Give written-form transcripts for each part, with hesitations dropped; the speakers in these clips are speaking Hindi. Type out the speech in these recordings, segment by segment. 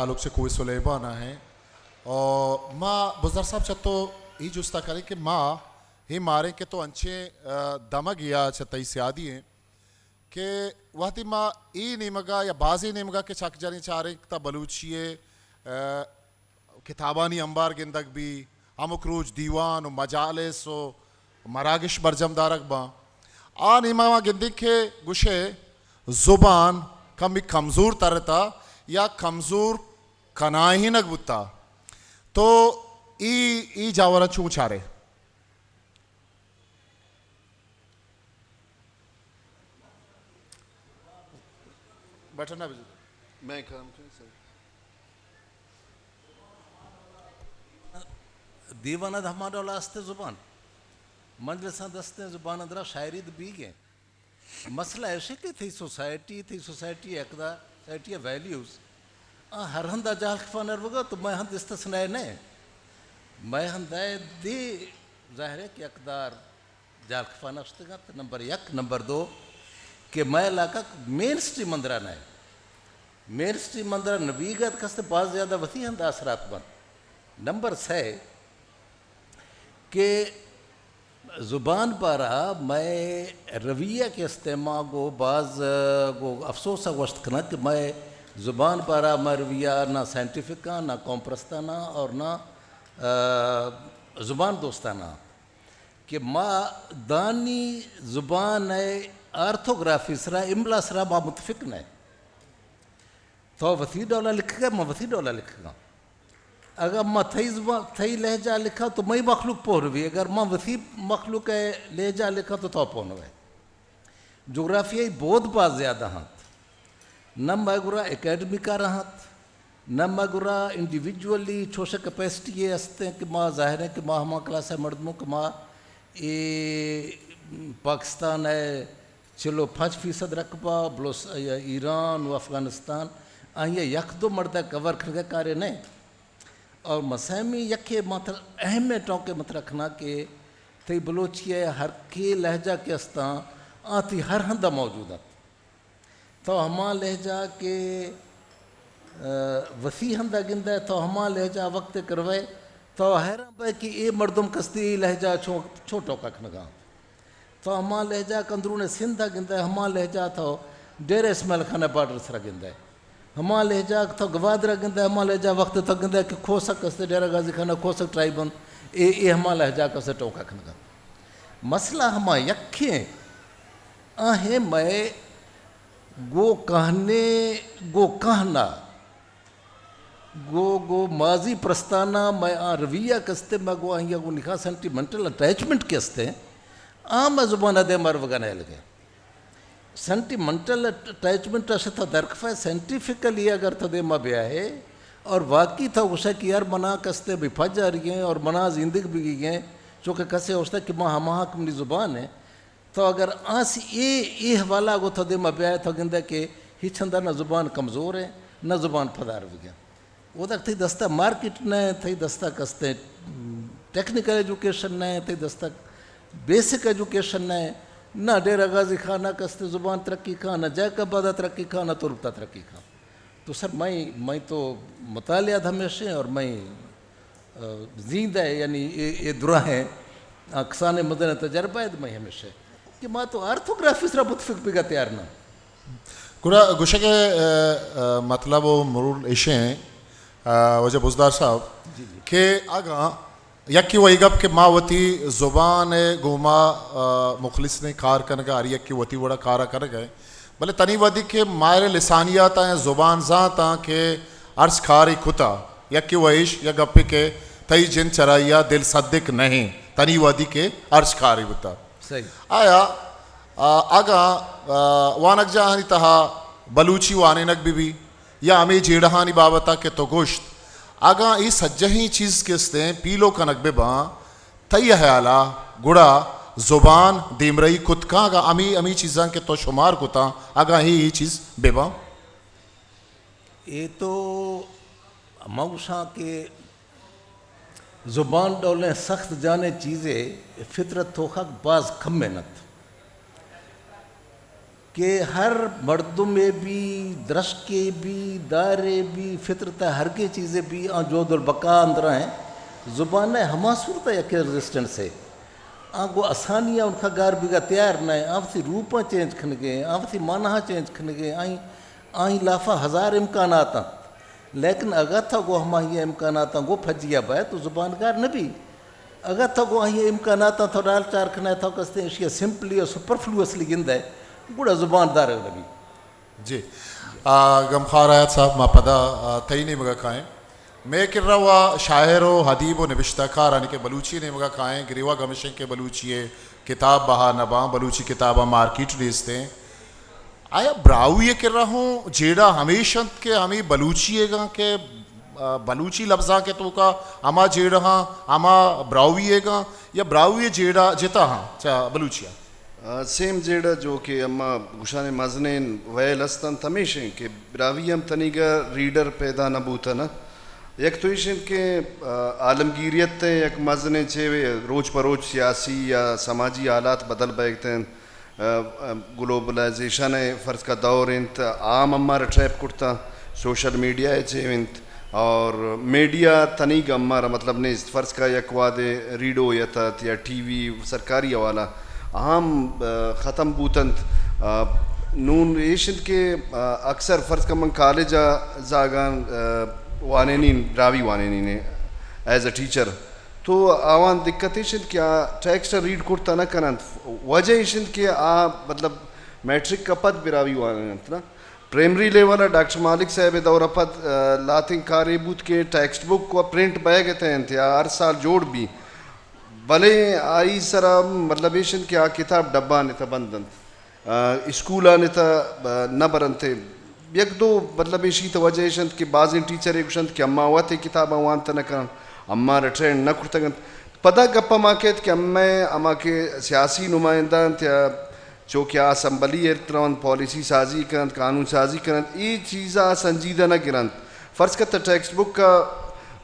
ताल्लुक से कोई सुलेबाना है और माँ बुजर साहब चतो ही जुस्ता करे कि माँ ही मारे के तो अंचे दमग या चतई सियादी हैं कि वहती माँ ई नीमगा या बाजी नीमगा के चक जानी चाह रहे ता बलूचिए किताबानी अंबार गिंदक भी अमुक्रूज दीवान और मजालिस और मरागिश बरजमदारक बा आ नीमा गिंदिक के गुशे जुबान कमी कमज़ोर तरता या कमज़ोर कनाही नक बुता तो ई जावरा चू चारे बैठना मैं काम दीवाना हमारा लास्ते जुबान मंजलसा दस्ते जुबान अंदर शायरी बीगे मसला ऐसे कि थी सोसाइटी एकदा सोसाइटी वैल्यूज हर हंदा जाल खफानर वगा तो मैं हंद इस्तेस्नाए ने मैं हंदाए दी जाहिर है कि अकदार जाल खफाना उस्तगा नंबर 1 नंबर 2 कि मैं लाका मेन स्ट्रीम अंदर ना मेन स्ट्रीम अंदर नबीगत कस्ते बहुत ज़्यादा वसी हंदा असरात बन नंबर 6 कि ज़ुबान पर मैं रवैया के इस्तेमाल को बाज़ को अफसोस वस्त करना कि मैं ज़ुबान पर मैं रवैया ना साइंटिफिका ना कॉम्प्रस्ताना और ना ज़ुबान दोस्ताना कि माँ दानी ज़ुबान है आर्थोग्राफी सरा इमला सरा माँ मुतफिक न तो वसी डोला लिखेगा मैं वसी डोला लिखेगा अगर मैं थई लहजा लिखा तो मई मखलूक पोर भी अगर मैं वसी मखलूक लहजा लिखा तो पोन है जोग्राफियाई बहुत बात ज़्यादा हाथ न मगुरा एकेडमिका रहत न मगुरा इंडिविजुअली छोशा कैपेसिटी ये हंसते हैं कि माँ ज़ाहिर है कि माँ हमारा क्लास है मर्दमों कि माँ ये पाकिस्तान है चलो 5% रकबा ब्लोस ईरान व अफ़गानिस्तान ये यक दो मर्दा कवर कर कार्य नहीं और मसहमी यके मतलब अहम टोंके मत रखना कि थी बलोचिए हर के लहजा के अस्ता आती हर हंदा मौजूद है तो हमा लहजा के वसी हंदा गिंदा तो हमा लहजा वक्त करवाए तो हैरान पे कि ये मर्दम कस्ती लहजा छोटो कख नगा तो हमा लहजा कंदरून सिंधा गिंदा हमा लहजा तो डेरे इस्माइल खाना बॉर्डर सरा गिंदा हमा लहजा तो गवादरा गिंदा हमा लहजा वक्त तो गिंदा कि खोसक कस्ते डेरा गाजी खाना खोसक ट्राइबन ए हमा लहजा कस्ते टोका खनगा मसला हमा यखे आहे मैं गो कहने गो कहना गो माजी प्रस्ताना मैं रवैया कस्ते मैं गो आहिया गो निखा सेंटिमेंटल अटैचमेंट कस्ते आम जुबान दे मर वगने लगे सेंटिमेंटल अटैचमेंट अस था दरकफा साइंटिफिकली अगर तो दे मबिया है और वाकई था उसे कि यार मना कस्ते भी फज जा रही हैं और मना जिंदगी भी गए चूँकि कसे होता कि माँ हमा कमनी ज़ुबान है तो अगर आस ये हवाला गो तो दे मबिया है तो गिंदा कि ही छंदा न ज़ुबान कमज़ोर है न ज़ुबान फदार भी गया वो तक थी दस्ता मार्केट न थी दस्ता कस्ते टेक्निकल एजुकेशन न थी दस्ता बेसिक एजुकेशन न डेरा गाजी खा न कस्ते ज़ुबान तरक्की खा न जैकबादा तरक्की खा न तुरबता तरक्की खा तो सर मैं तो मुतालियात हमेशा और मैं जींदा है यानी ये दुरा है अक्साने मदन तजर्बायद मैं हमेशा कि माँ तो आर्थोग्राफी सरा मुतफिक भी का तैयार ना गुशे के मतलब वो मरूल इशे हैं वजह बुजदार साहब के आगा यक्की वही गप के मावती ज़ुबान गोमा मुखलिस ने कार कर गए आरी यक्की वती वड़ा कारा कर गए भले तनी वदी के मायरे लिसानियात हैं ज़ुबान ज़ाता के अर्ज खारी खुता यक्की वहीश या गप्पी के तई जिन चराइया दिल सद्दिक नहीं तनी वदी के अर्ज खारी बुता सही आया आगा वानक जहानी तहा बलूची वाने नक भी या अमी जेड़हानी बाबता के तो गोश्त आगा इस सज्जही चीज़ के स्ते पीलो कनक बेबा तई हयाला गुड़ा ज़ुबान दीमरई कुतका आगा अमी चीज़ां के तो शुमार कुता आगा ही चीज़ बेबा ये तो मऊसा के ज़ुबान डोले सख्त जाने चीज़ें फितरत थोखा बाज कम मेहनत कि हर मर्दों में भी दरश के भी दायरे भी फितरत हर के चीज़ें भी जो दुलबका अंदर हैं ज़ुबान हमा सूरत यके रेजिस्टेंस है आगो आसानियाँ उनका गार बिगा तैयार न है आपसी रूप चेंज खन गए आपसी माना चेंज खन गए आई लाफा हज़ार इम्कान लेकिन अगर था गो हम ये इम्कान गो फजिया बाय तो ज़ुबान गार न भी अगर था गो ये इम्कान थोड़ा चार खना था कसते इशिया सिंपली और सुपरफ्लुअसली गिंदा है गुड़ा ज़ुबानदार लगी जी गमखार आयत साहब मा पदा तई ने मगा खाएं मैं कर रहा हुआ शायर व हदीब व नबिश्ताकार यानी कि बलूची ने मगा खाएं गिरीवा गमशें के बलूची किताब बहा नबा बलूची किताबा मार्केट रेसते हैं आया ब्राऊ ये कर रहा हूँ जेड़ा हमेशा के हमें बलूचीएगा के बलूची लफ्जा के तो का अमा जेड़ा हाँ अमा ब्राउएगा या ब्राउए जेड़ा जिता हाँ चा बलूचिया सेम जेड़ा जो कि अम्मा गुशाने मजने वैल अस्तन तमेशे कि ब्रावियम तनिगा रीडर पैदा न बूता ना एक तो इशन के आलमगीरियत एक मजने छे रोज परोज सियासी या समाजी हालात बदल बैठते हैं ग्लोबलाइजेशन है फ़र्ज़ का दौर इंत आम Ammar trap kurta social media है चेविंत और मीडिया तनिग अम्मार मतलब ने फ़र्ज़ का एक वादे रीडो या टीवी सरकारी वाला आम ख़त्म बूतंत नून एशियन के अक्सर फ़र्ज़ का मन कॉलेज जागान वाने नी रावी वाने नी ने एज अ टीचर तो आवान दिक्कत एशियन क्या टेक्स्ट रीड करता ना करंत वजह एशियन के मतलब मैट्रिक का पद बिरावी वाने ना प्राइमरी लेवल डॉक्टर मालिक साहब दौरा पद लाथिंग कारेबूत के टेक्स्ट बुक को प्रिंट बैग थे हर साल जोड़ भी भले आई सरा मतलब एशियन क्या किताब डब्बा ने था बंदन स्कूल आने था न बरन थे एक दो मतलब इसी तो वजह एशियन के बाज़ टीचर एक कि अम्मा हुआ थे किताब आवान त न करन अम्मा ट्रेंड न कुर्तगन पता गप्पा माकेत कि अम्मा के सियासी नुमाइंदा या जो क्या असम्बली एरतरन पॉलिसी साजी करन कानून साजी करन ये चीज़ा संजीदा न गिरन फ़र्ज़ का टेक्स्ट बुक का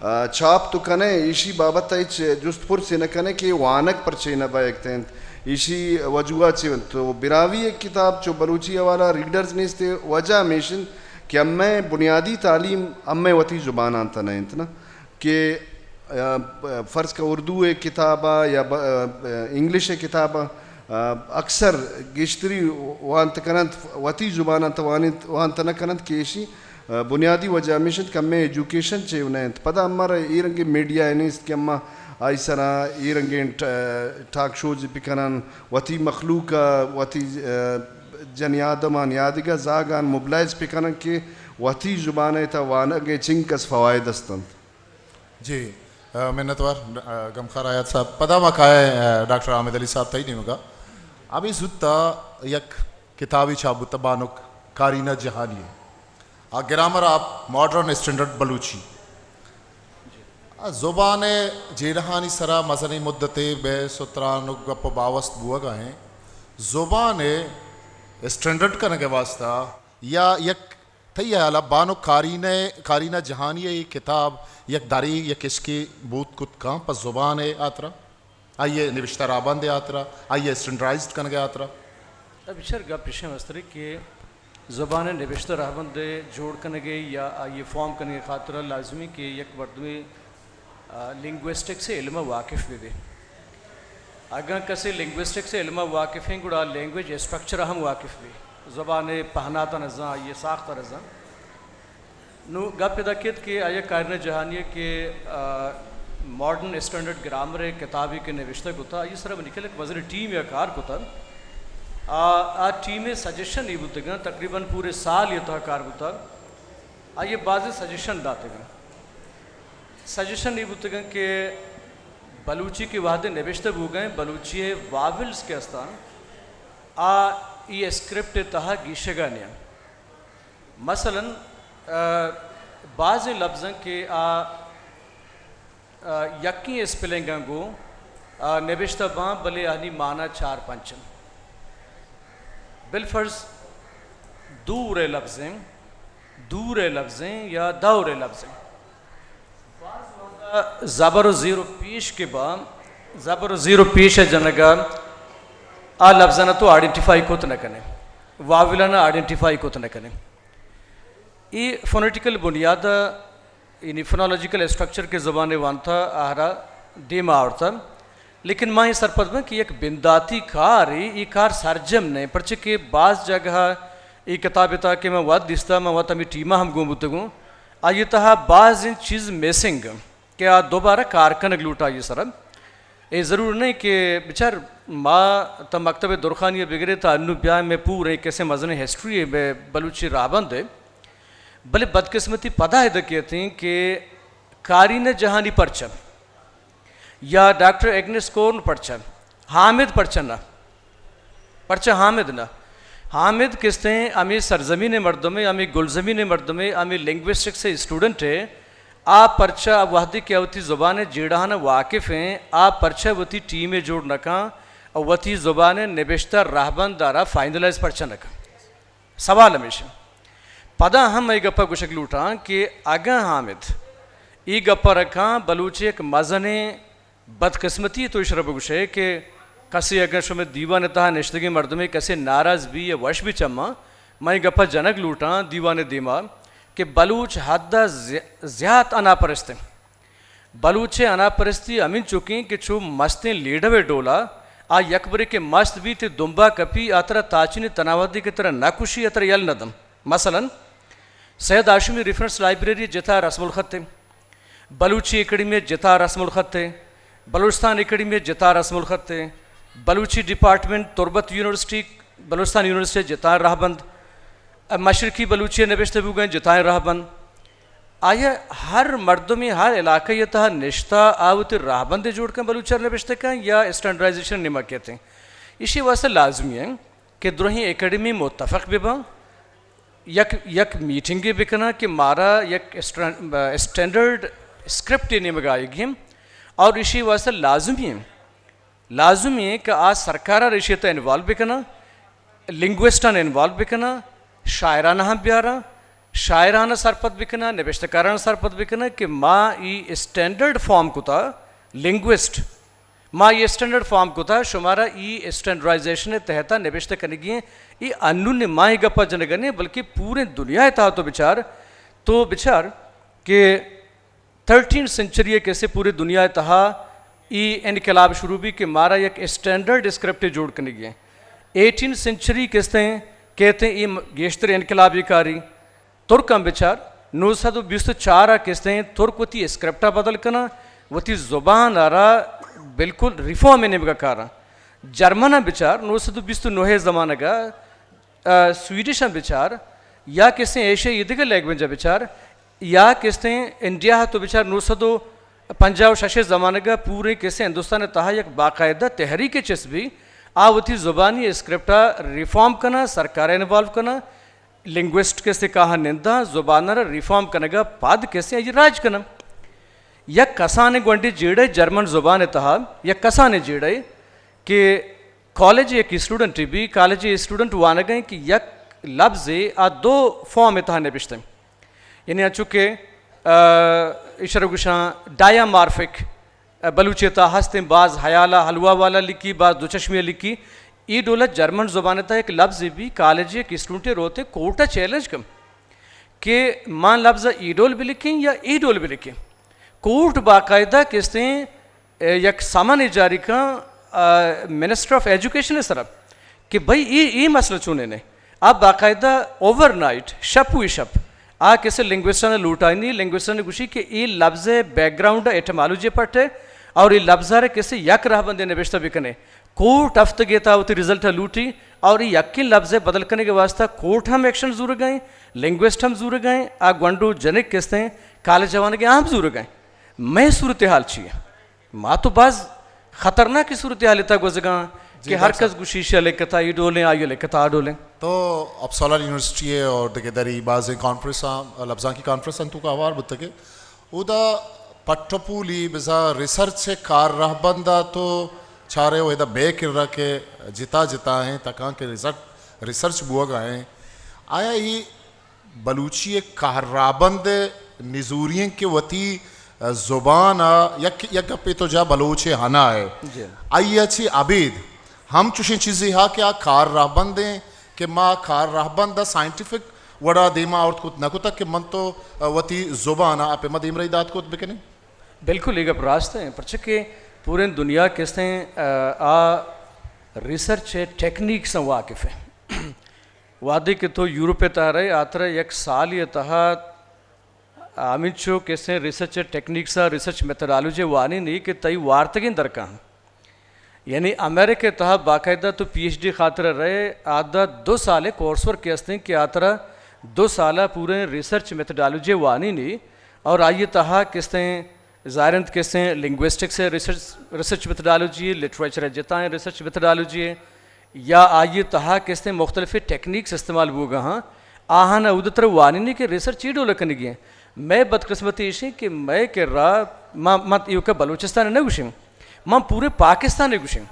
छाप तो कने इसी बाबत जुस्तपुर से न कने कि वानक परचे न बैठते हैं इसी वजूहा से तो बिरावी एक किताब जो बलूची वाला रीडर्स ने इसते वजह मेशन कि अम्मे बुनियादी तालीम अम्मे वती ज़ुबान आता नहीं इतना कि फ़र्ज़ का उर्दू एक किताबा या इंग्लिश एक किताबा अक्सर गिश्तरी वान तकरंत वती ज़ुबान वान तना करंत कि इसी बुनियादी वजह मिशन कम्मे एजुकेशन चे उन्हें पता हमारा ये रंगे मीडिया है नहीं इसके अम्मा आई सरा ये रंगे टाक शोज पिकरन वती मखलूका वती जनियादमान यादिगा जागान मोबलाइज पिकरन के वती ज़ुबान है था वानगे चिंकस फ़वाइद अस्तन जी मिन्नतवार गमखार आयत साहब पदा मकाए डॉक्टर आमिद अली साहब तई नहीं मगा अभी जुत्ता यक किताबी छाबु तबानुक कारीना जहानी ग्रामर आप मॉडर्न स्टैंडर्ड बलूची ज़ुबान जेरहानी सरा मजनी मुद्दते बे सुतरानुक गप बावस्त बुआ हैं ज़ुबान स्टैंडर्ड करने के वास्ता या यक थई है बानो कारीना जहानी ये किताब यक दारी यक इसकी बूत कुत कहाँ पर ज़ुबान है आतरा आइए निविश्ता राबंद आतरा आइए स्टैंडर्डाइज्ड करने के आतरा अब इशर गप पिछे मस्तरी के ज़ुबान निविश्ता राबंद जोड़ करने के या ये फॉर्म करने के खातिर लाजमी के यक वर्दवी लिंग्विस्टिक से इल्म वाकिफ़ भी दे अगर कसे लिंग्विस्टिक से इल्म वाकिफ़ हैं गुड़ा लैंग्वेज स्ट्रक्चर हम वाकिफ़ भी ज़बान पहनाता नज़ा ये साख्ता नज़ा नु गप पैदा कित कि आया कारिना जहानिया के मॉडर्न स्टैंडर्ड ग्रामर किताबी के नविश्ता को था इस तरह निकल वज़र टीम या कार को था आ टीम सजेशन नहीं बुतगा तकरीबन पूरे साल ये था कार बुता आ ये बाज़ सजेशन दाते गए सजेशन नहीं बुतगा के बलूची के वादे नविश्ता बू गए बलूची वाविल्स के स्थान आ ये स्क्रिप्ट तहा गीशगा निया मसलन बाज़ लफ्ज़ों के यकी स्पेलिंग गो नविश्ता बाँ भले आनी माना चार पंचम बिलफर्ज दूर लफ्ज़ें या दौर लफ्ज़ें ज़बर ज़ीरो पेश के बाद ज़बर ज़ीरो पेश है जनगा आ लफ्ज़ाना तो आइडेंटिफाई को तो न कने वाविलाना आइडेंटिफाई को तने करें ये फोनेटिकल बुनियाद यानी फोनोलॉजिकल स्ट्रक्चर के ज़बान वानता आहरा देमा आवड़ता लेकिन माँ ये सरपद में कि एक बिंदाती कार ये कार सरजम ने परचे के बाज़ जगह ये किताब ता कि मैं वाद दिस्ता मैं वाद अमी टीमा हम गुम्बुतगुं आये तहा बाज़ इन चीज़ मिसिंग क्या दोबारा कार का नगलूटा ये सरब ये ज़रूर नहीं कि बेचार माँ तब मकतब दुरखानी बिगड़े था अन्नु ब्याह में पूरे कैसे मजने हिस्ट्री में बलूची राबंद है भले बदकिस्मती पता है कहते हैं कि कारी ने जहानी परचम या डॉक्टर एग्नेस कोर्न परचम हामिद परचना परचा हामिद ना हामिद किसते हैं अमी सरजमीन मर्दमे अमी गुलजमीन मर्दमे अमी लिंग्विस्टिक से स्टूडेंट है आप परचा वहदी क्या होती ज़ुबान जेड़ाना वाकिफ़ हैं आप परचा वती टीम में जोड़ नका और वती ज़ुबान नबिश्ता रहबन दारा फाइनलाइज परचा नका सवाल हमेशा पदा हम ये गप्पा गुशक लूटा कि आगा हामिद ये गप्पा रखा बलूचे एक मजने बदकिस्मती तो इशरब गुशे कि कसी अगर शुमे दीवान तहा निश्तगी मर्द में कैसे नाराज़ भी या वश भी चम्मा मैं गप्पा जनक लूटा दीवान दीमा कि बलूच हद्दा ज़्यादा अनापरस्ते बलूचे अनापरस्ती अमीन चुकी कि छू मस्तें लीडवे डोला आ यकबरे के मस्त भी थे दुम्बा कपी आतरा ताचिनी तनावदी की तरह नाकुशी अतर यल नदम मसलन सैयद आशमी रेफरेंस लाइब्रेरी जिता रस्मुल ख़त थे बलूची एकेडमी जिता रस्मुल ख़त थे बलूचिस्तान एकेडमी जिता रस्मुल ख़त थे बलूची डिपार्टमेंट तुरबत यूनिवर्सिटी बलूचिस्तान यूनिवर्सिटी जिता रहबंद मशरकी बलूची नबिश्ते भी गए जिताएँ रहबंद आया हर मर्दों में हर इलाके ये तहा निश्ता आवत रहबंद जोड़ कर बलूचर नबिश्ते का या स्टैंडर्डाइजेशन निमा कहते हैं इसी वास्ते लाजमी है कि द्रोही एकेडमी मुतफ़क़ बिबा यक मीटिंग बिकना कि मारा यक स्टैंडर्ड स्क्रिप्ट नहीं मंगाएगी और इसी वास्ते लाजमी है कि आज सरकार रिश्ते इन्वॉल्व बिकना लिंग्विस्टन इन्वॉल्व बिकना शायराना हम ब्यारा शायराना सरपत बिकना नबिश्तकाराना सरपत बिकना कि माँ ये स्टैंडर्ड फॉर्म को था लिंग्विस्ट माँ ये स्टैंडर्ड फॉर्म को था शुमारा ये स्टैंडर्डाइजेशन तहता नबिश्त कनेगी ये अन्नु ने माँ ही गप्पा जनगने बल्कि पूरे दुनिया था तो बिचार के 13th सेंचुरी कैसे पूरे दुनिया तहा ये इनकलाब शुरू भी कि मारा एक स्टैंडर्ड स्क्रिप्ट जोड़ कनेगी 18th सेंचुरी किसते हैं कहते हैं ये गेश्तर इनकलाबी कारी तुर्कम बिचार 924 किसते हैं तुर्क वती स्क्रिप्टा बदल करना वती ज़ुबान आरा बिल्कुल रिफॉर्म में निभा कारा जर्मना बिचार 929 ज़माना का स्वीडिश बिचार या किसते एशिया इधर लैंग्वेज बिचार या किसते इंडिया तो बिचार 950 ज़माने का पूरे किसे हिंदुस्तान तहा एक बाकायदा तहरीक चस्बी आवती ज़ुबानी स्क्रिप्टा रिफॉर्म करना सरकार इन्वॉल्व करना लिंग्विस्ट कैसे कहा निंदा ज़ुबान रिफॉर्म करने का बाद कैसे ये राज करना या कसाने गुंडी जेड़े जर्मन ज़ुबान तहा या कसाने जेड़े कि कॉलेज एक स्टूडेंट भी कॉलेज स्टूडेंट वाने गए कि यक लफ्ज़ आ दो फॉर्म तहा नबिश्ते यानी आ चुके इशरगुशा डायामार्फिक बलूचेता हस्ते बाज हयाला हलवा वाला लिखी बाज दुचश्मिया लिखी ई डोला जर्मन ज़ुबान था एक लफ्ज़ भी कॉलेज एक स्टूडेंट रोते कोर्टा चैलेंज कम कि मां लफ्ज़ ईडोल भी लिखें या ईडोल भी लिखें कोर्ट बाकायदा किसते एक सामान जारी का मिनिस्टर ऑफ एजुकेशन है सर कि भाई ये मसला चुने ने आप बाकायदा ओवरनाइट शप हुई शप आ कैसे लिंग्विस्टा ने लूटा नहीं लिंग्विस्टा ने खुशी कि ये लफ्ज़ बैकग्राउंड एटमोलॉजी पट्टे और ये लफ्ज़ कैसे यक रह बंदे नबिश्ता बिकने कोर्ट हफ्त गेता होती रिजल्ट लूटी और ये यकीन लफ्ज़ बदल करने के वास्ते कोर्ट हम एक्शन जरूर गए लिंग्विस्ट हम जरूर गए आ गुंडू जनिक किसते कॉलेज जवान के हम जरूर गए मैं सूरत हाल चाहिए माँ तो बाज खतरनाक सूरत हाल था गुजगा कि हर कस गुशीशा लेकता ई डोलें आइयो लेकता आ डोलें तो अपसाला यूनिवर्सिटी है और देखे दरी बाज़ कॉन्फ्रेंस लफ्ज़ा की कॉन्फ्रेंस अंतु का आवार बुतके उदा पट्टपूली बिजा रिसर्च से कार रहबंदा तो छारे वो इधर बेकिर के जिता हैं तका के रिसर्च बुआ गए आया ये बलूची एक कहराबंद निजूरियन के वती ज़ुबान यक पे तो जा बलूचे हना है आई अच्छी आबिद हम चुशे चीज़ें हा क्या कार राबंदे कि माँ खार रहबन द साइंटिफिक वड़ा दीमा और कुछ नकुता कि मन तो वती जुबान आप मद इमराई दात को बिकने बिल्कुल ಈಗ ಪ್ರಾಸ್ತೆ ಪರ್ಚಕ್ಕೆ पूरे दुनिया किसने आ रिसर्च टेक्निक से वाकिफ है वादे के तो यूरोप तारे आतर एक साल ये तहा आमिचो किसने रिसर्च टेक्निक सा रिसर्च मेथडोलॉजी वानी नहीं कि तई वार्तगिन दरका यानी अमेरिका तहा बाकायदा तो पीएचडी खातर रहे आधा 2 साल कोर्स वर्क किसने कि आतर 2 साल पूरे रिसर्च मेथडोलॉजी वानी नहीं और आइए तहा किसने ज़ायरंत किसने लिंग्विस्टिक्स है रिसर्च मेथडोलॉजी लिटरेचर जितना रिसर्च मेथडोलॉजी या आइए तहा किसने मुख्तलिफ टेक्निक्स इस्तेमाल होगा हाँ आहान उदतर वानी नहीं कि रिसर्च चीडो लखन गए मैं बदकिस्मती इसी कि मैं के रा मत यू का बलूचिस्तान न गुशिंग मां पूरे पाकिस्तान ने गुशिंग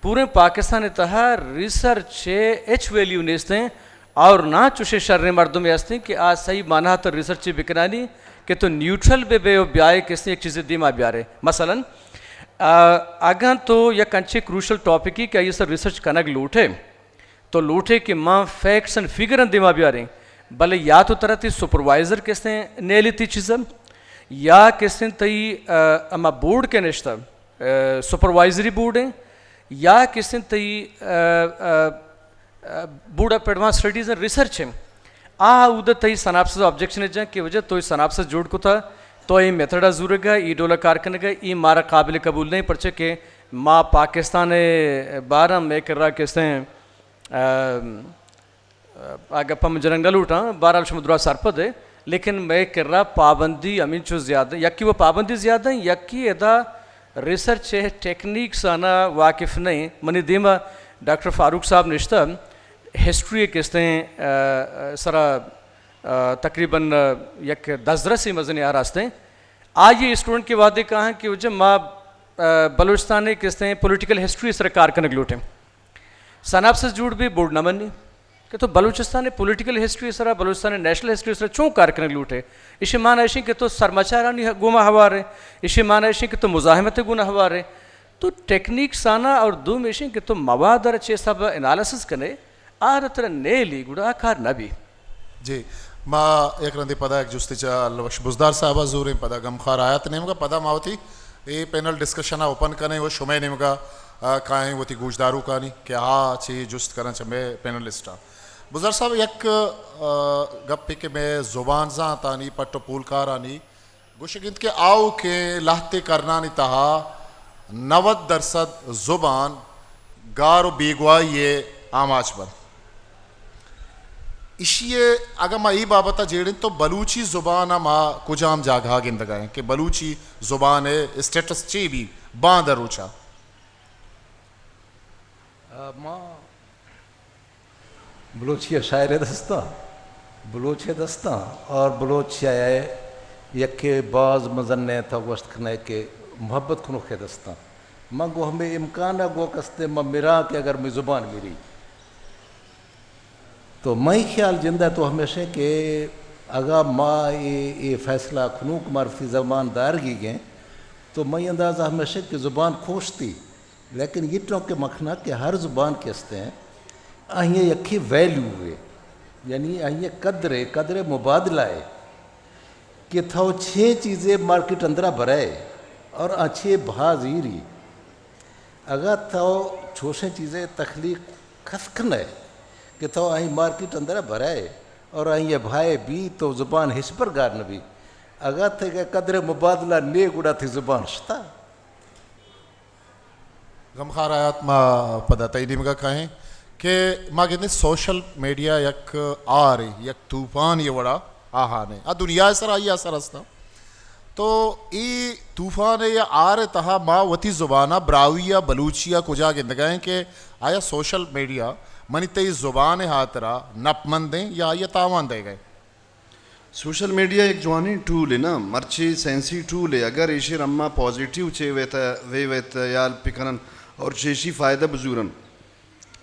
पूरे पाकिस्तान तहा रिसर्च एच वैल्यू नेस्ते और ना चुशे शर्रे मर्दों में हस्ते कि आज सही माना तो रिसर्च बिकनानी कि तो न्यूट्रल बे ब्याय किसने एक चीज़ दिमा ब्यारे मसलन अगर तो यह कंचे क्रूशल टॉपिक ही क्या ये सर रिसर्च कनक लूटे तो लूटे कि माँ facts and figure Dima Barre भले या तो तरह थी सुपरवाइज़र किसने ने ली थी चीज़ या किसने तई अमा बोर्ड के निश्ता सुपरवाइजरी बोर्ड है या किसने तई board of advance studies and research है उधर तई सनाप्सिस ऑब्जेक्शन है कि वजह तो सनाप्सिस जोड़ को था तो ये मेथड जरूरगा ये डोला कारकन गए ये मारा काबिल कबूल नहीं पड़चे कि माँ पाकिस्तान 12 में कर रहा किसने आगे पम जरंगल उठा 12 समुद्रा सरपद है लेकिन मैं कर रहा पाबंदी अमीन चो ज़्यादा यकी वो पाबंदी ज़्यादा है यकी एदा रिसर्च है टेक्निक्स आना वाकिफ़ नहीं मनी दीमा डॉक्टर फारूक साहब निश्ता हिस्ट्री किसने सरा तकरीबन एक 10 रसी मजन यार रास्ते आज ये स्टूडेंट के वादे कहा कि जब माँ बलूचिस्तान किसने पॉलिटिकल हिस्ट्री सर कारकन लूटे सनाप्सिस जुड़ भी बोर्ड न मनी कि तो बलूचिस्तान पॉलिटिकल हिस्ट्री सरा बलूचिस्तान नेशनल हिस्ट्री सर चूँ कारकन लूटे इसे माना ऐसी कि तो सरमाचारानी गुमा हवारे इसे माना ऐसी कि तो मुजाहिमत गुना हवारे तो टेक्निक साना और दो मेशी कि तो मवाद और अच्छे सब एनालिसिस कने आर तरह ने ली गुड़ा कार नबी जी माँ एक रंदी पदा एक जुस्तिचा अल्लाह बुजदार साहब जूर पदा गमखार आयत नेमगा पदा मावती ये पैनल डिस्कशन ओपन करें वो शुमे नेमगा काएं वो ती गुजदारू कानी कि हाँ ची जुस्त करना चमे पैनलिस्ट बुजदार साहब एक गप्पी के मैं जुबान जा तानी पट्टो पुलकार आनी गुशगिंत के आओ के लाहते करना नहीं तहा 90% जुबान गार बीगवा ये आमाच पर इशिए अगर माँ ये बाबता जेड़े तो बलूची जुबान माँ कुजाम जागा गिंदगाएं कि बलूची जुबान है स्टेटस ची भी बांदरूचा माँ बलूचिया शायर दस्ता बलूचे दस्ता और बलूचिया यके बाज मजन्ने था वस्त खने के मोहब्बत खुनो खे दस्ता माँ गो हमें इम्कान है गो कस्ते माँ मेरा के अगर मैं जुबान मेरी तो मैं ख्याल जिंदा तो हमेशा कि अगर माँ ये फैसला खनूक मारफी ज़बान दार की गए तो मैं अंदाज़ा हमेशा कि ज़ुबान खोश थी लेकिन ये टों के मखना कि हर ज़ुबान के हस्ते हैं अहिए यकी वैल्यू हुए यानी अहिए कदरे मुबादला है कि था 6 चीज़ें मार्केट अंदरा भराए और अच्छे भाजीरी अगर था छोटे चीज़ें तख्लीक खसखन है कि तो अहीं मार्केट अंदर भराए और अहीं ये भाई भी तो ज़ुबान हिस पर गार न भी अगर थे के कदरे मुबादला ने गुड़ा थी ज़ुबान शता गमखार आयात माँ पदा तईदीम का कहें कि माँ कहते सोशल मीडिया यक आ रही यक तूफान ये बड़ा आहा ने आ दुनिया सर आई असर हस्ता तो ये तूफान या आ रहे तहा माँ वती ज़ुबाना ब्राविया बलूचिया कुजा गिंदगाएं कि आया सोशल मीडिया मनी तई ज़ुबान हाथरा नपमन दें या ये तावान दे गए सोशल मीडिया एक जवानी टूल है ना मर्ची सेंसी टूल है अगर इशी रम्मा पॉजिटिव चे वेत याल पिकरन और चेशी फ़ायदा बजूरन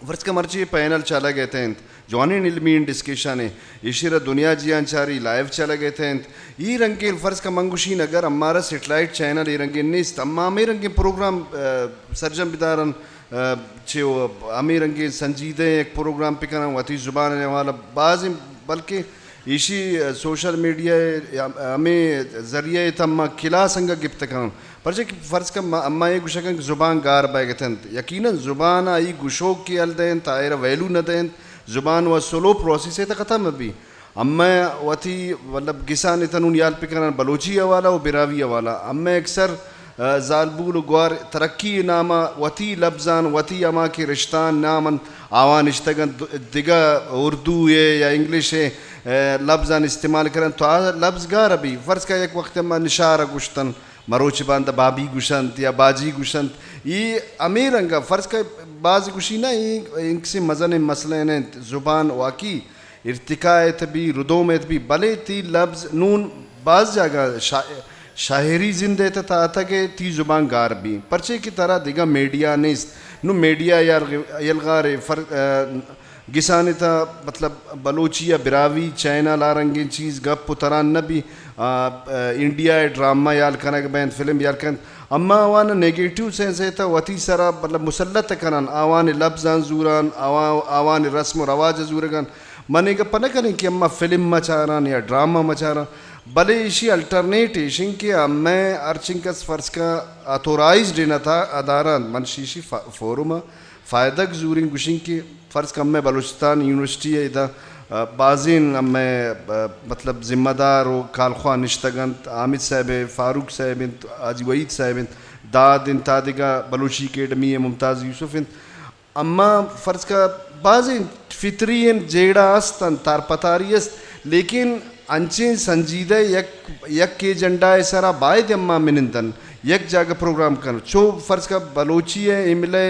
वर्ष का मर्ची पैनल चला गए थे जवानी इल्मी डिस्कशन है इशीरा दुनिया जियान चारी लाइव चला गए थे ये रंग के फ़र्ज़ का मंगुशीन अगर हमारा सेटेलाइट चैनल ये रंग निस्त अम्मा में रंग के प्रोग्राम सरजम बिदारन चे अमीर रंगे संजीदे एक प्रोग्राम पे करा वती ज़ुबान वाला बाज़ बल्कि इसी सोशल मीडिया हमें ज़रिए तम्मा किला संग गिफ्त करा पर जे फ़र्ज़ का अम्मा ये गुशा का ज़ुबान गार बैगतन यकीनन ज़ुबान आई गुशों की अलदेन तायर वैलू न देन ज़ुबान व सोलो प्रोसेस है तो ख़त्म भी अम्मा वती मतलब गिसान इतनून याल पे करा बलोची वाला और बिरावी वाला अम्मा अक्सर जालबूल ग्वार तरक्की नामा वती लफ्ज़ान वती अमा के रिश्तान नामन आवान इश्तगन दिगा उर्दू है या इंग्लिश है लफ्ज़ान इस्तेमाल करें तो लफ्ज़ गार अभी फ़र्ज़ का एक वक्त में निशारा गुश्तन मरोच बांध बाबी गुशंत या बाजी गुशंत ये अमीर रंगा फ़र्ज़ का बाज गुशी ना ये इनसे मज़न मसले ने ज़ुबान वाकी इर्तिकायत भी रुदोमत भी भले ती लफ्ज़ नून बाज जगह शायरी जिंदे था के ती ज़ुबान गार भी पर्चे की तरह दिगा मीडिया ने नु मीडिया यार यलगार फर गिसाने था मतलब बलोचिया बिरावी चाइना लारंगी चीज़ गप पुतरान न भी इंडिया ड्रामा याल कनक बैन फिल्म याल कन अम्मा आवान नेगेटिव सेंस है था वती सरा मतलब मुसल्लत करन आवान लफ्ज़ान जूरान आवान रस्म रवाज जूरगन मने का पना करें कि अम्मा फिल्म मचारान या ड्रामा मचारान भले इसी अल्टरनेटेशन के मैं अर्चिंकस फ़र्ज़ का अथोराइज देना था अदारान मनशीशी फोरम फ़ायदक जूरिंग गुशिंग के फ़र्ज़ का मैं बलूचिस्तान यूनिवर्सिटी है इधर बाज़ीन मैं मतलब ज़िम्मेदार हो कालख्वा निश्तगन आमिद साहब फ़ारूक साहब आजी वहीद साहब दाद इन तादिगा बलूची अकेडमी मुमताज़ यूसुफ अम्मा फ़र्ज़ का बाज़ीन फितरी जेड़ा अस्तन तार पतारियस लेकिन अंचे संजीदा यक के झंडा सरा बायद अम्मा मिनंदन यक जगह प्रोग्राम कर चो फ़र्ज़ का बलोची है इमले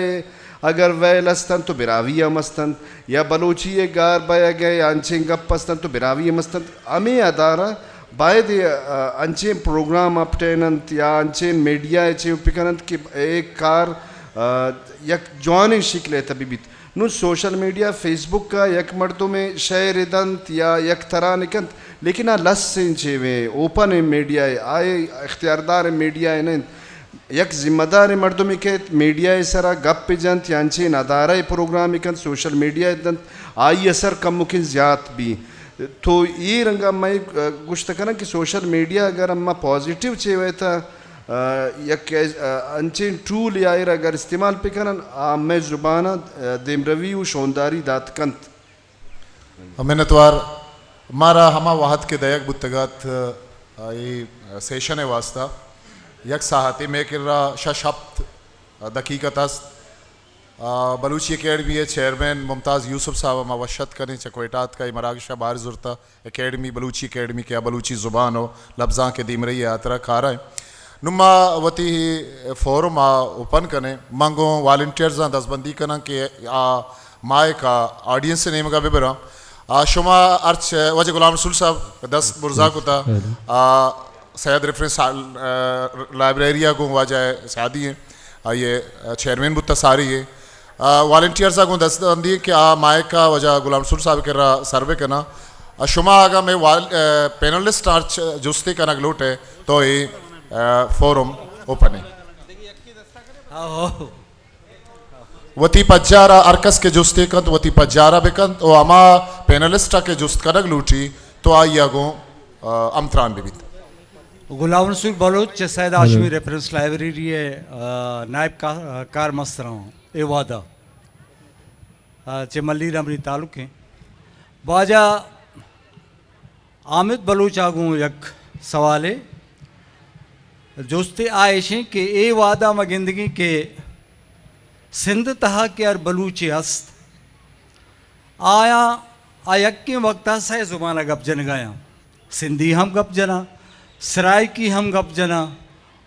अगर वैल अस्तन तो बिरावी मस्तन या बलोची है गार बाया गए अंचे गपस्तन तो बिरावी मस्तन हमें अदारा बायद अंचे प्रोग्राम अपटेनंत या अंचे मीडिया चे पिकनंत कि एक कार यक जवान शिकले तभी भी नु सोशल मीडिया फेसबुक का यक मर्दों में शहर दंत या यक तरह निकंत लेकिन लस से वे ओपन है मीडिया है आए इख्तियारदार मीडिया है न यक जिम्मेदार मर्दों में के मीडिया सरा गप पे जंत यांचे नदारा प्रोग्राम इकन सोशल मीडिया दंत आई असर कम मुकिन ज़्यादा भी तो ये रंगा मैं गुश्त करना कि सोशल मीडिया अगर अम्मा पॉजिटिव चेवे था यक अंचे टूल या अगर इस्तेमाल पे करन मैं ज़ुबाना देमरवी व शोंदारी दात कंत मेहनतवार हमारा हमा वाहद के दयक बुतगत ये सेशन है वास्ता यक साहती में किर्रा शब्द दकीकत बलूची अकेडमी है चेयरमैन मुमताज़ यूसुफ साहब हम वशत करें चकोटात का मराकशा बार जुरता अकेडमी बलूची अकेडमी क्या बलूची ज़ुबान हो लफ्ज़ा के दीम रही आतरा खा रहा है नुमा वती फोरम ओपन करें मांगो वॉलंटियर्स दसबंदी करना कि माए का ऑडियंस से नेम का बेबरा शुमा अर्च वजह गुलाम रसूल साहब 10 बुरजा को था सैयद रेफरेंस लाइब्रेरिया को वजह शादी है ये चेयरमैन बुत्ता सारी है वॉलंटियर्स को दसबंदी कि माए का वजह गुलाम रसूल साहब के सर्वे करना शुमा आगा में पैनलिस्ट अर्च जुस्ती का नगलूट है तो ये फोरम ओपन है वती पज्जारा अर्कस के जुस्ते कंत वती पज्जारा बेकंत ओ अमा पैनलिस्टा के जुस्त कनक लूटी तो आइया गो अमत्रान बिबित गुलाम रसूल बलोच सैयद हाशमी रेफरेंस लाइब्रेरी है नायब कार मस्तरा ए वादा चमली रमरी तालुक है बाजा आमिद बलोच आगू यक सवाल है जोस्ते आयशें के ए वादा मगिंदगी के सिंध तहा के अर बलूची हस्त आया आयक के वक्ता से ज़ुबाना गप जन गया सिंधी हम गप जना सराय की हम गप जना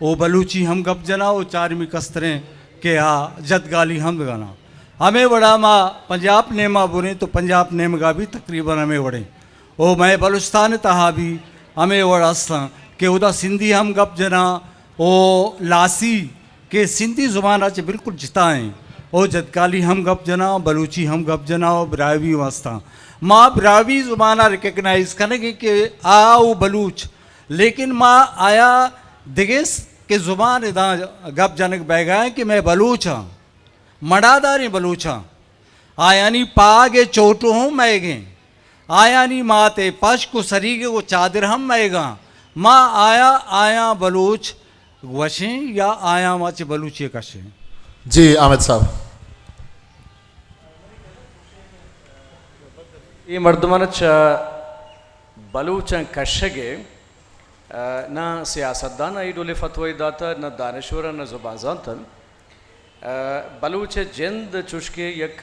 ओ बलूची हम गप जना ओ चारमी कस्तरें के जदगाली हम गाना हमें बड़ा माँ पंजाब नेमा बुरे तो पंजाब नेमगा भी तकरीबन हमें वड़े ओ मैं बलूचिस्तान तहा भी हमें वड़ा के उदा सिंधी हम गप जना ओ लासी के सिंधी ज़ुबान आज बिल्कुल जिताएँ ओ जदकाली हम गप जना बलूची हम गप जना ओ ब्रावी वास्ता माँ ब्रावी ज़ुबाना रिकग्नाइज करेंगे कि आओ बलूच लेकिन माँ आया दिगेस के ज़ुबान इदा गप जनक बैगाए कि मैं बलूच हाँ मड़ादारी बलूचा आयानी पागे चोटू हूँ मैगे आयानी माते पश को सरीगे को चादर हम मैगा माँ आया आया बलूच वशें या आया माचे बलूचे कशें। जी आमिद साहब। ये मर्दमान बलूच कशगे ना सियासतदान आई डोले फतवाई दाता न दानश्वर न जुबान जानतन बलूच जिंद चुशके यक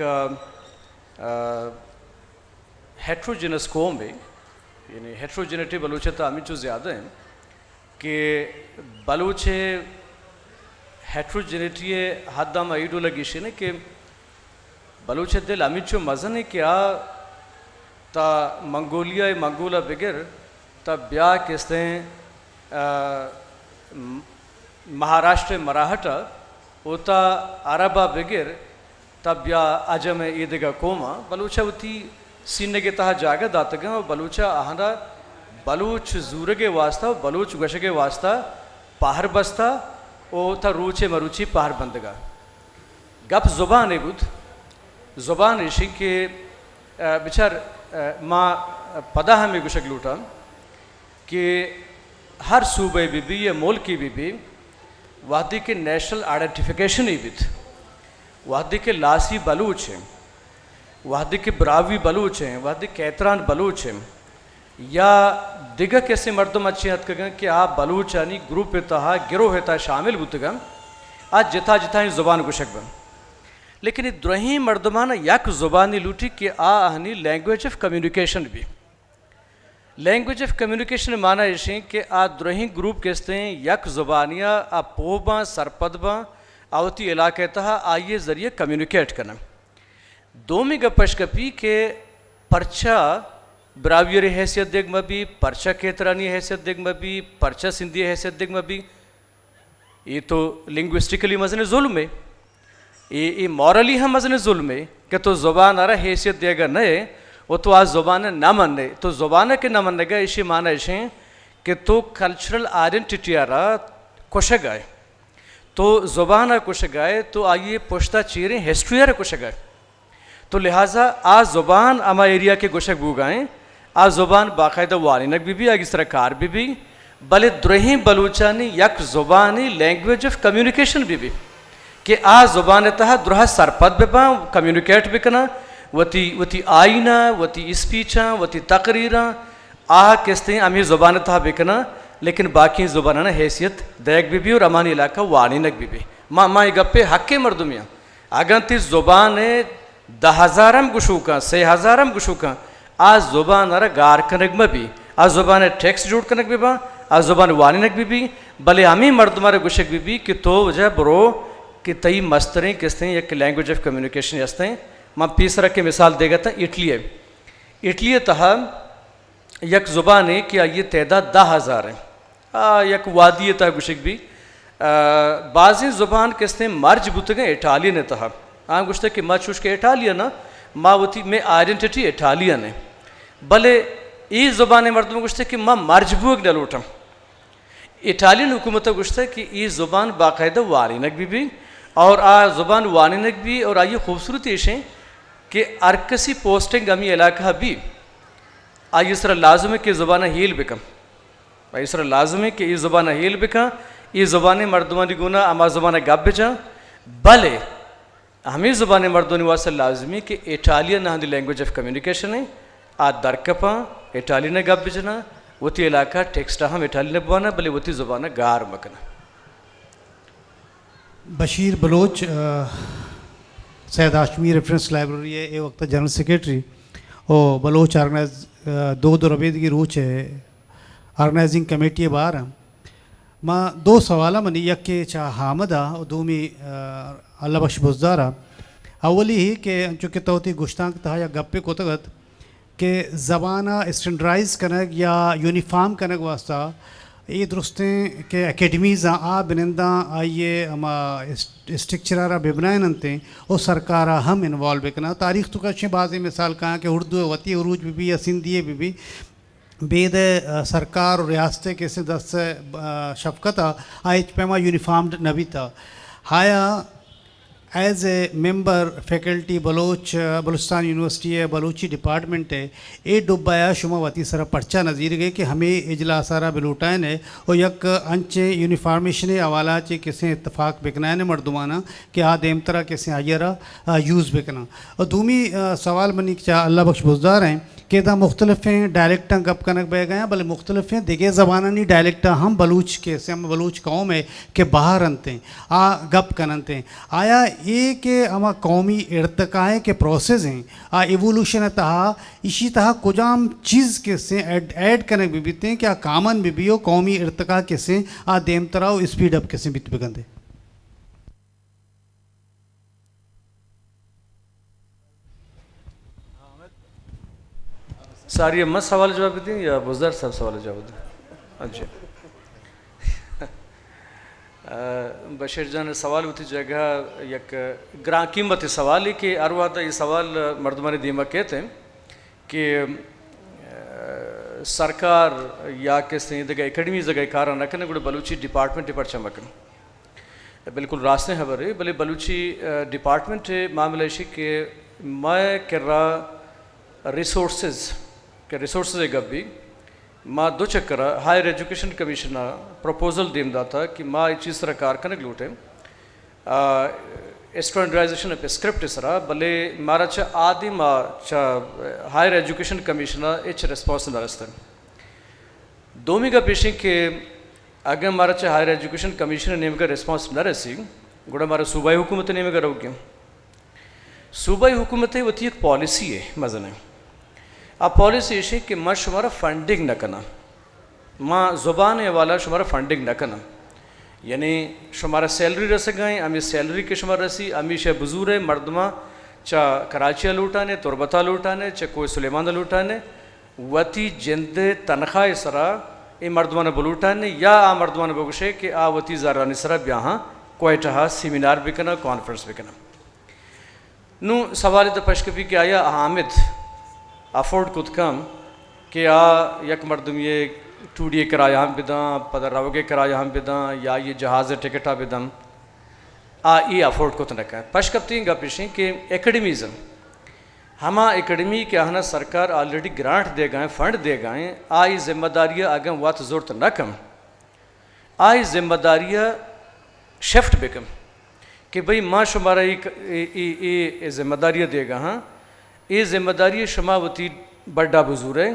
हेट्रोजिनस कौम है यानी हेट्रोजिनिटी बलूच तामी चो ज़्यादा है कि बलूच हेट्रोजिनिटी हद आई डोला गिशी ने कि बलूच दिल अमी चो मज़न है कि ता मंगोलिया मंगोला बिगर तब ब्या किस्ते महाराष्ट्र मराठा उता अरबा बिगर तब ब्या अजम ईदगा कोमा बलूचा उती सीने के तहा जागा दातगा और बलूचा आहना बलूच जूरगे वास्ता बलूच गशगे वास्ता पहाड़ बस्ता ओ था रूचे मरुची पहाड़ बंदगा गप जुबान बुध जुबान इशी के बिचार माँ पदा हमें गुशक लूटा कि हर सूबे भी या मुल्क की भी वादी के नेशनल आइडेंटिफिकेशन ही भी वादी के लासी बलूच हैं वादी के ब्रावी बलूच हैं वादी कैतरान बलूच हैं या दिगा कैसे मर्दम अच्छी हद करें कि आप बलूच यानी ग्रुप तहा गिरोह है शामिल बुतगा आज जिता जिता ही जुबान गुशक बन लेकिन ये द्रोही मर्दमाना यक जुबानी लूटी कि आहनी लैंग्वेज ऑफ कम्युनिकेशन भी लैंग्वेज ऑफ कम्युनिकेशन माना इसी कि द्रोही ग्रुप कहते हैं यक जुबानिया आ पोबा सरपदबा आवती इलाके तहा आइए ज़रिए कम्युनिकेट करना दो में गपश कपी के परचा ब्रावियर हैसियत देग में भी परचा केतरानी हैसियत देग में भी परचा सिंधी हैसियत देग में भी ये तो लिंग्विस्टिकली मजन जुल्म है ये मॉरली हम मजन जुल्म है कि तो ज़ुबान आ रहा हैसियत देगा नए वो तो आज ज़ुबान ना मनने तो ज़ुबान के न मनने का इसी माना इसे कि तो कल्चरल आइडेंटिटी आ रहा कुछ गाए तो ज़ुबान कुछ गाए तो आइए पुश्ता चीरें हिस्ट्री आ कुछ गाए तो लिहाजा आज ज़ुबान अमा एरिया के गुशक बू गाएँ आज ज़ुबान बाकायदा वालिनक भी आगे सरकार भी भले द्रोही बलूचानी यक ज़ुबानी लैंग्वेज ऑफ कम्युनिकेशन भी कि आज ज़ुबान तहा द्रोह सरपद बेबा कम्युनिकेट भी करना वती आईना वती स्पीचा वती तकरीरा किस्ते अमी ज़ुबान तहा बिकना लेकिन बाकी ज़ुबान हैसियत दैग भी और अमानी इलाका वालिनक भी माँ ये गप्पे हक़ मरदुमिया अगर ती ज़ुबान 10,000 गुशुका 6,000 गुशुका आज ज़ुबान अरा गार कनक में भी आज ज़ुबान टेक्स्ट जोड़ कनक भी बा आज ज़ुबान वालिनक भी भले अमी मर्दमारे गुशक भी कि तो वजह बरो कि तई मस्तरें किस्ते एक लैंग्वेज ऑफ कम्युनिकेशन हस्ते माँ तीसरा की मिसाल देगा था इटली तहा यक ज़ुबान है कि ये तादाद 10,000 है यक वादी तहा गुशक भी बाज़ी ज़ुबान किस्ते मर्ज बुतगे इटालियन तहा गुश्ते कि माँ चुश के इटालियन माँ वती में आइडेंटिटी इटालियन है भले ये ज़ुबान मर्दम गुश्ते कि माँ मर्जबूक न लूटम इटालियन हुकूमत गुश्ते कि ये ज़ुबान बाकायदा वालिनक भी और ज़ुबान वालिनक भी और आइए खूबसूरत इशें कि अरकसी पोस्टिंग अमी इलाका भी इस तरह लाजम है कि ज़ुबान हील बिकम इस तरह लाजम है कि ये ज़ुबान हील बिका ये ज़ुबान मर्दमानी गुना अमा ज़ुबान गब बिचा भले हमें ज़ुबान मर्दोनी वास्ते लाजमी कि इटालियन ना लैंग्वेज ऑफ कम्युनिकेशन है दरकपा इटालियन गब बिजना वती इलाका टेक्स्ट हम इटालियन बना भले वती ज़ुबान गार मकना। बशीर बलोच सैयद हाशमी रेफरेंस लाइब्रेरी है ये वक्त जनरल सेक्रेटरी और बलोच ऑर्गेनाइज दो रबेदगी रूच है ऑर्गेनाइजिंग कमेटी बार माँ 2 सवाल मनी यक के चाह हामदा और दो में अल्लाह बख्श बुज़दारा अवली ही के चूँकि तोती गुश्तांक तहा या गप्पे को तगत के ज़बाना स्टैंडर्डाइज कनक या यूनिफॉर्म कनक वास्ता ये दुरुस्तें के एकेडमीज़ बिनंदा आइए अमा स्ट्रक्चर बेबनाए नंते और सरकार हम इन्वॉल्व बिकना तारीख तो कच्चे बाज़ी मिसाल कहाँ के उर्दू वती उरूज भी या सिंधी भी बेद सरकार और रियासतें कैसे दस शफकत आज पैमा यूनिफॉर्म्ड नबी था हाया as a member faculty Balochistan university है बलूची डिपार्टमेंट है ए डुब्बाया शुमावती सरा पर्चा नज़ीर गए कि हमें इजला सारा बिलूटान है और यक अंचे यूनिफॉर्मेशन हवाला चे किसे इतफाक बिकना है मर्दुमाना कि आ देम तरह किसे आयरा यूज़ बिकना और दूमी सवाल मनी चा अल्लाह बख्श बुजदार हैं कि दा मुख्तलिफ हैं डायलेक्ट गप कनक बह गए भले मुख्तलिफ हैं दिगे ज़बाना नहीं डायलेक्ट हम बलूच के से हम बलूच कौम है कि बाहर अंते आ गप कनते आया ये के अमा कौमी इर्तकाए के प्रोसेस हैं आ एवोल्यूशन तहा इसी तहा कुजाम चीज़ के से ऐड कनक भी बीते हैं क्या कामन भी हो कौमी इर्तका के से आ देम तराव स्पीड अप के से बीत बिगंदे सारी अम्मा सवाल जवाब दें या बुज़दार साहब सवाल जवाब दें? अच्छा बशीर जान सवाल होती जगह एक ग्रां कीमती सवाल है कि अर वादा ये सवाल मर्दमानी दीमा कहते हैं कि सरकार या किसी जगह एकेडमी जगह कार नकन गुड़ बलूची डिपार्टमेंट पर चमकन बिल्कुल रास्ते खबर है भले बलूची डिपार्टमेंट मामला इसी कि मैं कर्रा रिसोर्सेज के रिसोर्सेज गब्बी माँ दो चक्कर हायर एजुकेशन कमीशन प्रपोजल देम दाता कि माँ ये चीज़ तरह कार कनक लूटे स्टैंडर्डाइजेशन पे स्क्रिप्ट सरा भले मारा चा आदि माँ चा हायर एजुकेशन कमीशन इच रिस्पॉन्स न रस्ते दोमी का पेशी के अगर मारा चा हायर एजुकेशन कमीशन नेम का रिस्पॉन्स न रसी गुड़ा मारा सूबाई हुकूमत नेम का रहोगे सूबाई हुकूमत है वो थी एक पॉलिसी है मज़न है आ पॉलिसी इसी कि माँ शुमारा फंडिंग न करना माँ ज़ुबान वाला शुमारा फंडिंग न करना यानी शुमारा सैलरी रस गए अमी सैलरी के शुमार रसी अमी शे बुजूर है मर्दमा चा कराचिया लूटाने तुरबता लूटाने चा कोई सुलेमान लूटाने वती जिंदे तनख्वाह सरा ए मर्दमा ने बलूटाने या आ मर्दमा ने बगुशे कि आ वती ज़ारानी सरा ब्याह कोयटा सेमिनार भी करना कॉन्फ्रेंस भी करना नू सवाल तो पशकपी कि आया हामिद अफोर्ड कुछ कम कि आ यक मर्दम ये 2D किराया हम बिदा पता रवगे किराया हम बिदा या ये जहाज़ टिकट बिदम आ ये अफोर्ड कुछ न कर पशकपती गपिशी कि एकेडमीज़म हमा एकेडमी के हना सरकार ऑलरेडी ग्रांट दे गए फंड दे गए आ ये जिम्मेदारियाँ आगे वत ज़रूरत न कम आ ये जिम्मेदारियाँ शिफ्ट बेकम कि भाई माँ शुमारा ये जिम्मेदारियाँ देगा हाँ ये जिम्मेदारी शुमावती बड़ा बुजूर है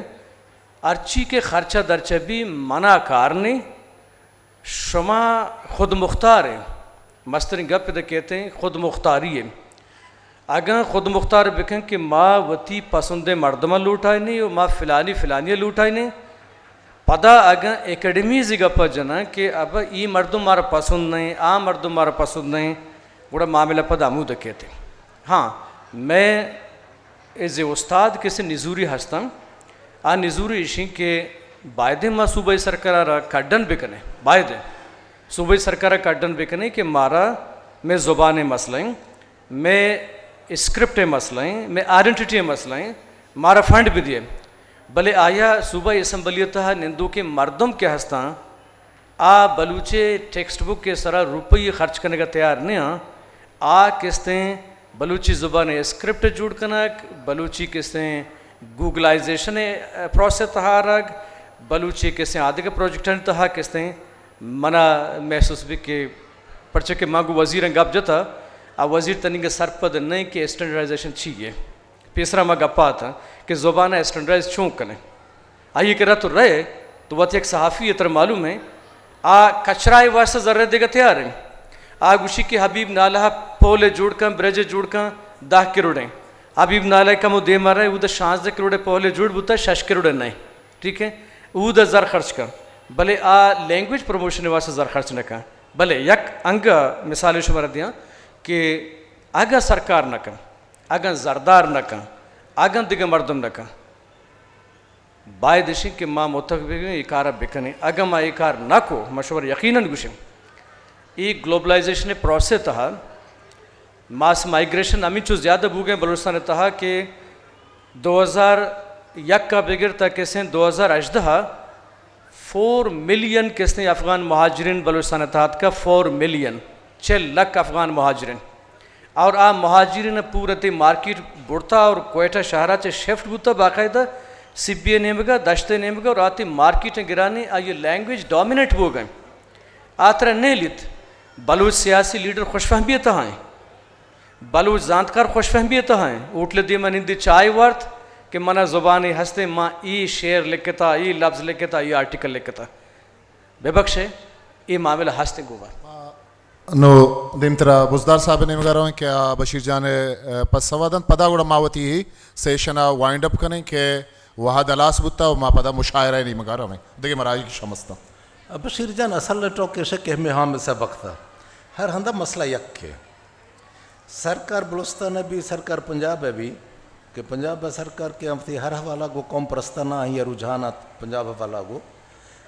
अर्ची के खर्चा दरचा भी मना कारने शुमा खुद मुख्तार है मस्तरी गप तो कहते हैं खुद मुख्तारी है अगर खुद मुख्तार बिकें कि माँ वती पसंद मर्दमा लूटाए नहीं और माँ फ़िलानी लूटाए नहीं पदा अगर एकेडमी जी गप जना कि अब ये मर्दम मारा पसंद नहीं आ मर्दम मारा पसंद नहीं गुड़ा मामला पद आमूद कहते हाँ मैं एज ए उस्ताद किसी निजूरी हस्ता आ निजूरी इशी के बायदे माँ सूबाई सरकार काडन बिकने बायदे सूबाई सरकार काडन बिकने कि मारा मैं ज़ुबान मसलाएँ मैं स्क्रिप्ट मसलाएँ मैं आइडेंटिटी मसलाएँ मारा फंड भी दिए भले आया सूबाई असम्बलियत निंदू के मर्दम के हस्ता आ बलूचे टेक्स्ट बुक के सरा रुपये खर्च करने का तैयार नहीं आ किस्तें बलूची ज़ुबान स्क्रिप्ट जुड़ कनक बलूची किस्तें गूगलाइजेशन प्रोसेस तहारग बलूची किस्तें आदि के प्रोजेक्ट तहा किस्तें मना महसूस भी के पर्चे के मांगू वजीर गप जता आ वजीर तनी के सरपद नहीं कि स्टैंडर्डाइजेशन चाहिए तीसरा माँ गप्पा था कि ज़ुबान स्टैंडर्डाइज छूँ कने आइए करा तो रहे तो वह एक सहाफ़ी इतर मालूम है आ कचराए वास्ते ज़र्रे देगा तैयार है आगुशी की हबीब नाला पोले जुड़का ब्रज जुड़का 10 करोड़े हबीब नाला कमो दे मारा उधर 5 करोड़े पोले जुड़ बुता 6 करोड़े नहीं ठीक है उधर ज़र खर्च का भले आ लैंग्वेज प्रमोशन वास्ते ज़र खर्च न का भले यक अंग मिसाल शुमार दिया कि आगा सरकार न का आगा जरदार न का आगा दिग मर्दम न का बायदिशी कि माँ मुतक इकार बिकने अगर माँ इकार न को मशवर यकीनन गुशे एक ग्लोबलाइजेशन प्रोसेस तहा मास माइग्रेशन अमी चो ज़्यादा भूगे बलूचिस्तान तहा कि 2001 का बिगर तक कैसे 2018 4 मिलियन किसने अफ़गान महाजरीन बलूचिस्तान तहत का 4 मिलियन 6 लाख अफ़गान महाजरीन और आ महाजिरीन पूरे ते मार्केट बुड़ता और कोयटा शहराचे शिफ्ट बुता बाकायदा सिब्बिये नेमगा दश्ते नेमगा और आती मार्केट गिराने आ ये लैंग्वेज डोमिनेट हो गए आतरा नहीं लित बलूच सियासी लीडर खुशफहमियत हैं बलूच जानकार खुशफहमियत हैं उठले दी मन हिंदी चाय वर्थ कि मना ज़ुबानी हंसते माँ ई शेर लिखता ई लफ्ज़ लिखता ई आर्टिकल लिखता बेबख्शे ये मामला हंसते गोवा नो दिमतरा बुजदार साहब ने मगर क्या बशीर जान पस सवादन पदा गुड़ा मावती ही सेशन वाइंड अप करें कि वहाँ दलास बुता और माँ पदा मुशायरा नहीं मगर हमें देखिए महाराज की समझता बशीर जान असल टोके से कि हमें हम सबक था हर हंदा मसला यक है सरकार बलुस्तान है भी सरकार पंजाब है भी कि पंजाब सरकार के हम हर हवाला को कौम प्रस्ताना है या रुझान पंजाब हवाला को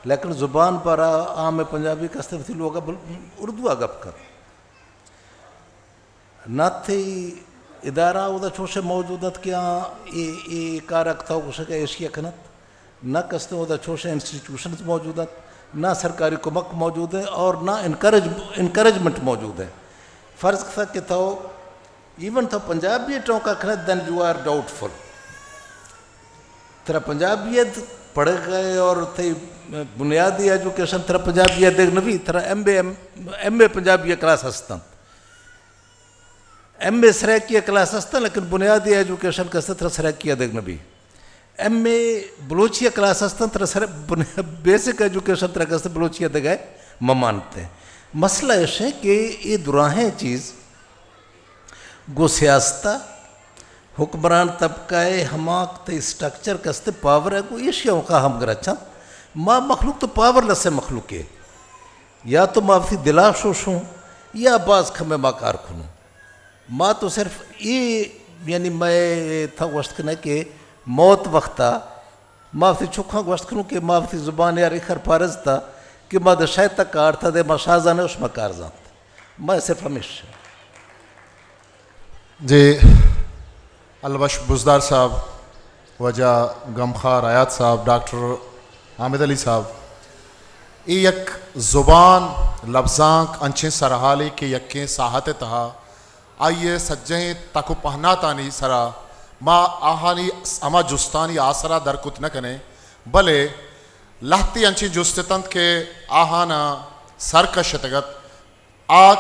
लेकिन ज़ुबान पर आम पंजाबी कस्ते थी लोग उर्दू गप कर न थी इदारा उदा छोशे मौजूदत क्या ये कारक था उसे एशिया खनत न कस्ते उदा छोशे इंस्टीट्यूशन मौजूदत ना सरकारी कुमक मौजूद है और ना इनकरेजमेंट मौजूद है फ़र्ज़ था कि तो इवन तो पंजाबी टोका खनत देन यू आर डाउटफुल तेरा पंजाबियत पढ़ गए और थे बुनियादी एजुकेशन तेरा पंजाबी देख नबी तेरा एम ए पंजाबी क्लास हस्ता MA सराकी क्लास हस्ता लेकिन बुनियादी एजुकेशन का तेरा सराकी देख नबी MA बलोचिया क्लास हस्ता तेरा बेसिक एजुकेशन तेरा कसते बलोचिया दे गए मानते मसला ऐसे है कि ये दुराहें चीज़ गो सियासता हुक्मरान तबका हमाक ते स्ट्रक्चर कसते पावर है को एशिया का हम गरचा माँ मखलूक तो पावरलेस है मखलूक है या तो माफी दिला शोशूँ या बाज खमे माँ कारखुनूँ माँ तो सिर्फ ये यानी मैं था वस्त न के मौत वक्ता माफी चुखा वस्त खनूँ के माफी ज़ुबान यार इखर फारज था कि माँ दशाय तक कार था दे मशाजा ने उसमें कार जात मैं सिर्फ हमेशा जी अलबश बुजदार साहब वजह गमखार आयात साहब डॉक्टर हामिद अली साहब ये यक ज़ुबान लफ्ज़ांक अंचे सरहाली के यकें साहत तहा आइए सज्जें तक पहना तानी सरा माँ आहानी अमा जुस्तानी आसरा दरकुत न कने भले लहती अंची जुस्ततंत के आहाना सरकशतगत आग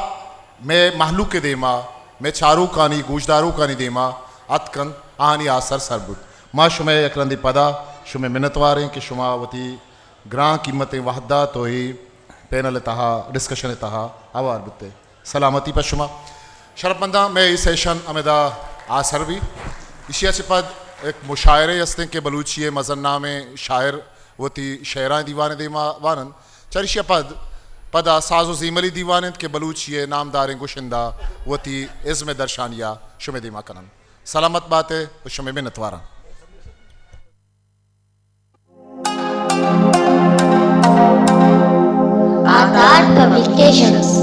में महलू के देमा मैं चारू कानी गूजदारू कानी देमा अतकन आहानी आसर सरबुत माँ शुमे यकरंदी पदा शुमे मिनतवारें कि शुमावती ग्रां कीमतें वहदा तो ही पैनल तहा डिस्कशन तहा आवार बुते सलामती पर शुमा शरपंदा मैं इस सेशन अमेदा आसर भी इशिया चिपद एक मुशायरे हस्ते के बलूचिए मजन्ना में शायर वती शेरा दीवान देमा वानन चरिशिया पदा साजो जीमली दीवान के बलूचिए नामदार गुशिंदा वती इज़्म दर्शानिया शुमे दीमा कनन सलामत बातें शुमे में नतवारा Aadhaar Publications